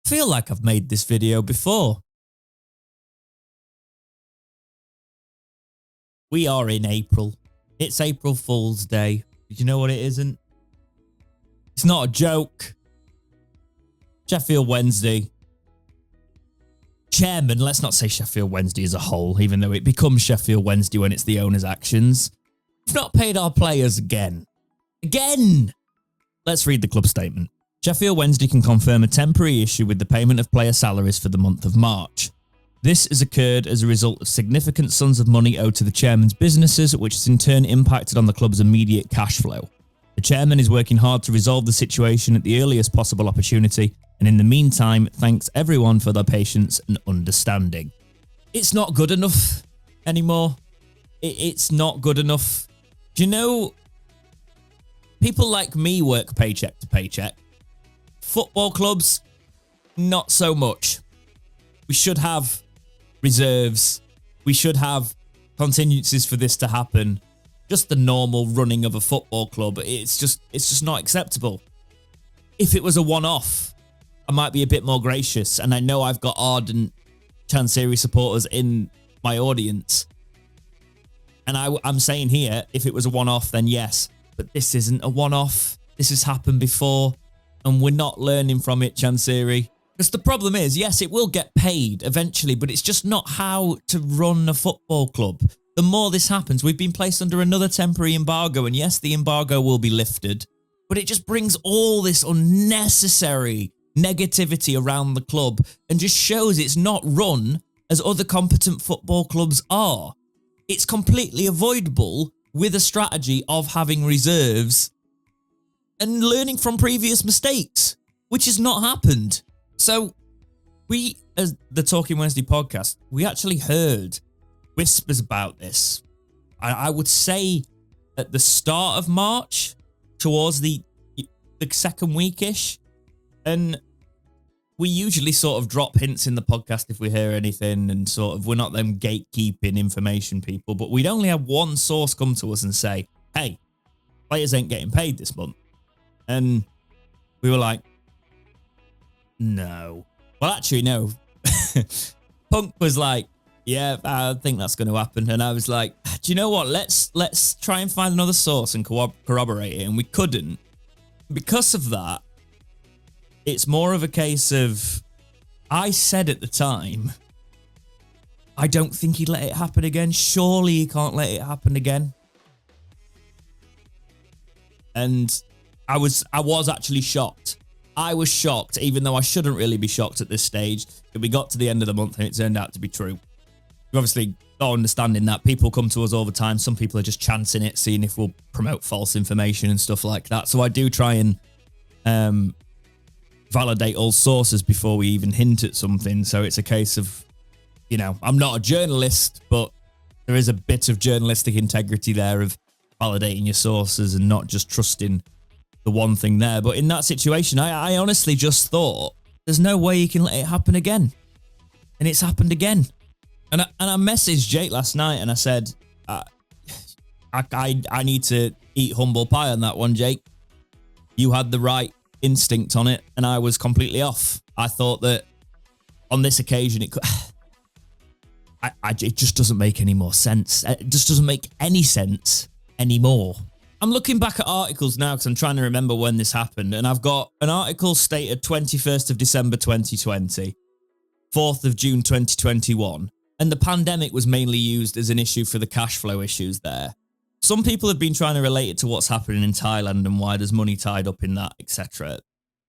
Feel like I've made this video before. We are in April. It's April Fool's Day. Did you know what it isn't? It's not a joke. Sheffield Wednesday. Chairman, let's not say Sheffield Wednesday as a whole, even though it becomes Sheffield Wednesday when it's the owner's actions. We've not paid our players again. Again! Let's read the club statement. Sheffield Wednesday can confirm a temporary issue with the payment of player salaries for the month of March. This has occurred as a result of significant sums of money owed to the chairman's businesses, which has in turn impacted on the club's immediate cash flow. The chairman is working hard to resolve the situation at the earliest possible opportunity, and in the meantime, thanks everyone for their patience and understanding. It's not good enough anymore. It's not good enough. Do you know, people like me work paycheck to paycheck. Football clubs, not so much. We should have reserves. We should have contingencies for this to happen. Just the normal running of a football club. It's just not acceptable. If it was a one-off, I might be a bit more gracious. And I know I've got ardent Chancery supporters in my audience. And I'm saying here, if it was a one-off, then yes. But this isn't a one-off. This has happened before. And we're not learning from it, Chancery. Because the problem is, yes, it will get paid eventually, but it's just not how to run a football club. The more this happens, we've been placed under another temporary embargo, and yes, the embargo will be lifted, but it just brings all this unnecessary negativity around the club and just shows it's not run as other competent football clubs are. It's completely avoidable with a strategy of having reserves and learning from previous mistakes, which has not happened. So we, as the Talking Wednesday podcast, we actually heard whispers about this. I would say at the start of March, towards the second weekish, and we usually sort of drop hints in the podcast if we hear anything, and sort of we're not them gatekeeping information people, but we'd only have one source come to us and say, hey, players ain't getting paid this month. And we were like, no. Well, actually, no. Punk was like, yeah, I think that's going to happen. And I was like, do you know what? Let's try and find another source and corroborate it. And we couldn't. Because of that, it's more of a case of, I said at the time, I don't think he'd let it happen again. Surely he can't let it happen again. And I was actually shocked. I was shocked, even though I shouldn't really be shocked at this stage, that we got to the end of the month and it turned out to be true. We're obviously not understanding that. People come to us all the time. Some people are just chancing it, seeing if we'll promote false information and stuff like that. So I do try and validate all sources before we even hint at something. So it's a case of, you know, I'm not a journalist, but there is a bit of journalistic integrity there of validating your sources and not just trusting the one thing there. But in that situation, I honestly just thought there's no way you can let it happen again. And it's happened again. And I messaged Jake last night and I said, I need to eat humble pie on that one, Jake. You had the right instinct on it and I was completely off. I thought that on this occasion it could... it just doesn't make any more sense. It just doesn't make any sense anymore. I'm looking back at articles now because I'm trying to remember when this happened, and I've got an article stated 21st of December 2020, 4th of June 2021, and the pandemic was mainly used as an issue for the cash flow issues there. Some people have been trying to relate it to what's happening in Thailand and why there's money tied up in that, etc.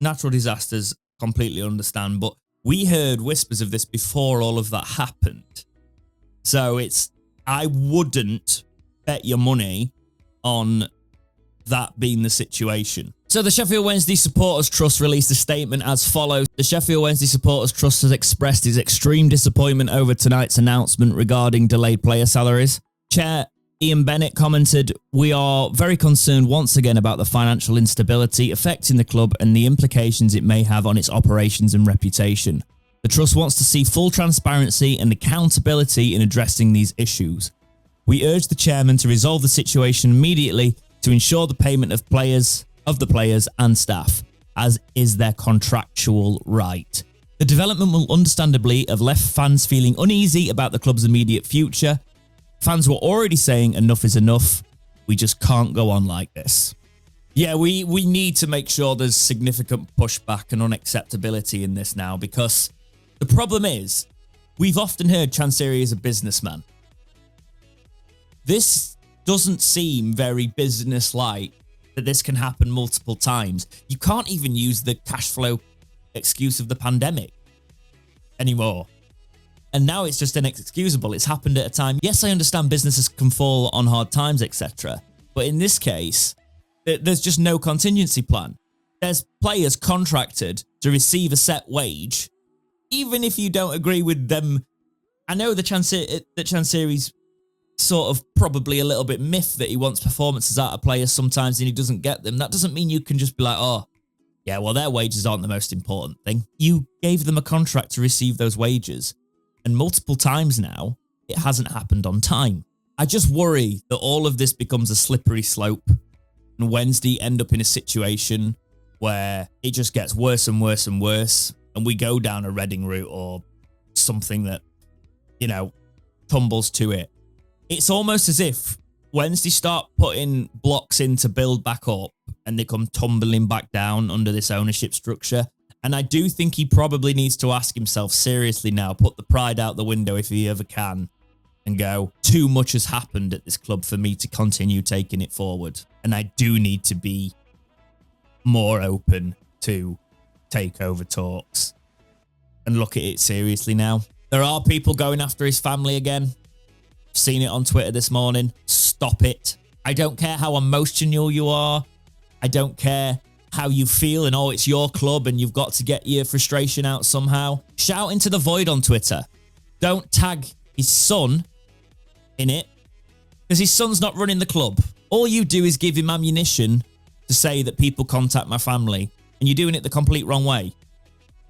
Natural disasters, completely understand, but we heard whispers of this before all of that happened. So I wouldn't bet your money on that being the situation. So the Sheffield Wednesday Supporters Trust released a statement as follows. The Sheffield Wednesday Supporters Trust has expressed its extreme disappointment over tonight's announcement regarding delayed player salaries. Chair Ian Bennett commented, "We are very concerned once again about the financial instability affecting the club and the implications it may have on its operations and reputation. The Trust wants to see full transparency and accountability in addressing these issues. We urge the chairman to resolve the situation immediately to ensure the payment of the players and staff. as is their contractual right. The development will understandably have left fans feeling uneasy about the club's immediate future. Fans were already saying enough is enough. We just can't go on like this. Yeah, we need to make sure there's significant pushback and unacceptability in this now, because the problem is we've often heard Chansiri is a businessman. This doesn't seem very business-like that this can happen multiple times. You can't even use the cash flow excuse of the pandemic anymore. And now it's just inexcusable. It's happened at a time. Yes, I understand businesses can fall on hard times, etc. But in this case, there's just no contingency plan. There's players contracted to receive a set wage, even if you don't agree with them. I know that Chansiri's sort of probably a little bit miffed that he wants performances out of players sometimes and he doesn't get them. That doesn't mean you can just be like, oh, yeah, well, their wages aren't the most important thing. You gave them a contract to receive those wages. And multiple times now, it hasn't happened on time. I just worry that all of this becomes a slippery slope and Wednesday end up in a situation where it just gets worse and worse and worse, and we go down a Reading route or something that, you know, tumbles to it. It's almost as if Wednesday start putting blocks in to build back up and they come tumbling back down under this ownership structure. And I do think he probably needs to ask himself seriously now, put the pride out the window if he ever can, and go, too much has happened at this club for me to continue taking it forward. And I do need to be more open to takeover talks and look at it seriously now. There are people going after his family again. Seen it on Twitter this morning. Stop it. I don't care how emotional you are. I don't care how you feel and, oh, it's your club and you've got to get your frustration out somehow. Shout into the void on Twitter. Don't tag his son in it, because his son's not running the club. All you do is give him ammunition to say that people contact my family, and you're doing it the complete wrong way.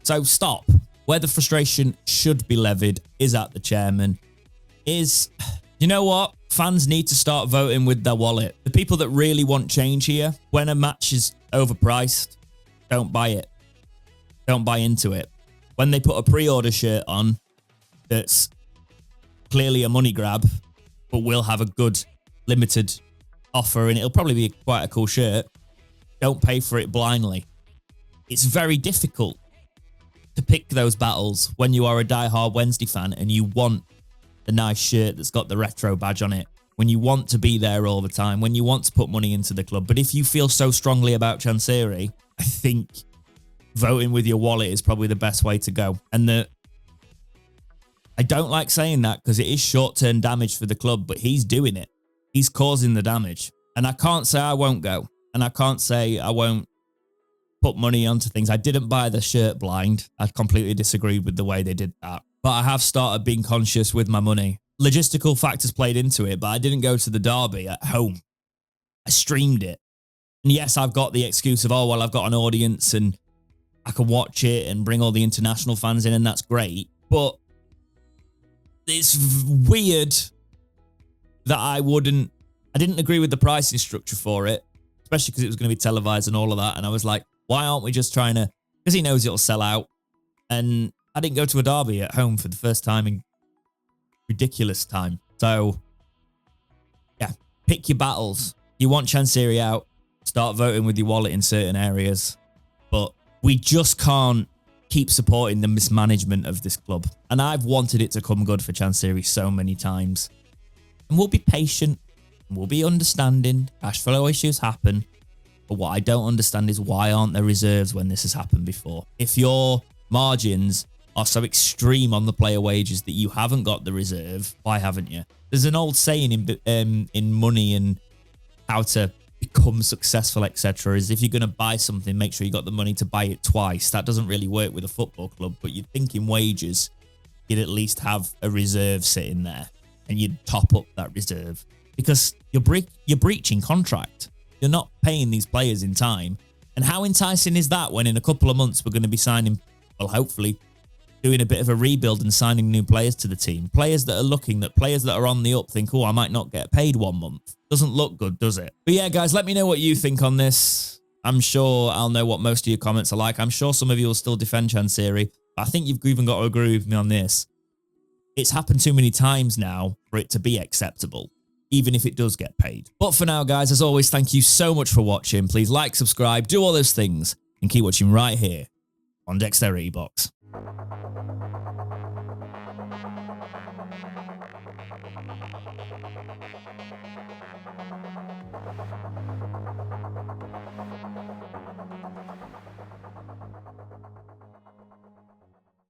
So stop. Where the frustration should be levied is at the chairman. You know what? Fans need to start voting with their wallet. The people that really want change here, when a match is overpriced, don't buy it. Don't buy into it. When they put a pre-order shirt on that's clearly a money grab, but will have a good limited offer and it'll probably be quite a cool shirt, don't pay for it blindly. It's very difficult to pick those battles when you are a diehard Wednesday fan and you want the nice shirt that's got the retro badge on it, when you want to be there all the time, when you want to put money into the club. But if you feel so strongly about Chansiri, I think voting with your wallet is probably the best way to go. And I don't like saying that because it is short-term damage for the club, but he's doing it. He's causing the damage. And I can't say I won't go. And I can't say I won't put money onto things. I didn't buy the shirt blind. I completely disagreed with the way they did that. But I have started being conscious with my money. Logistical factors played into it, but I didn't go to the derby at home. I streamed it. And yes, I've got the excuse of, oh, well, I've got an audience and I can watch it and bring all the international fans in, and that's great. But it's weird that I didn't agree with the pricing structure for it, especially because it was going to be televised and all of that. And I was like, why aren't we just trying to, because he knows it'll sell out. And I didn't go to a derby at home for the first time in ridiculous time. So, yeah, pick your battles. You want Chansiri out, start voting with your wallet in certain areas. But we just can't keep supporting the mismanagement of this club. And I've wanted it to come good for Chansiri so many times. And we'll be patient. And we'll be understanding. Cash flow issues happen. But what I don't understand is why aren't there reserves when this has happened before? If your margins are so extreme on the player wages that you haven't got the reserve, why haven't you? There's an old saying in money and how to become successful, etc., is if you're going to buy something, make sure you got the money to buy it twice. That doesn't really work with a football club, but you'd think in wages, you'd at least have a reserve sitting there and you'd top up that reserve, because you're breaching contract. You're not paying these players in time. And how enticing is that when in a couple of months we're going to be signing, well, hopefully, doing a bit of a rebuild and signing new players to the team. Players that are on the up think, oh, I might not get paid 1 month. Doesn't look good, does it? But yeah, guys, let me know what you think on this. I'm sure I'll know what most of your comments are like. I'm sure some of you will still defend Chansiri. I think you've even got to agree with me on this. It's happened too many times now for it to be acceptable, even if it does get paid. But for now, guys, as always, thank you so much for watching. Please like, subscribe, do all those things, and keep watching right here on Dexterity Box.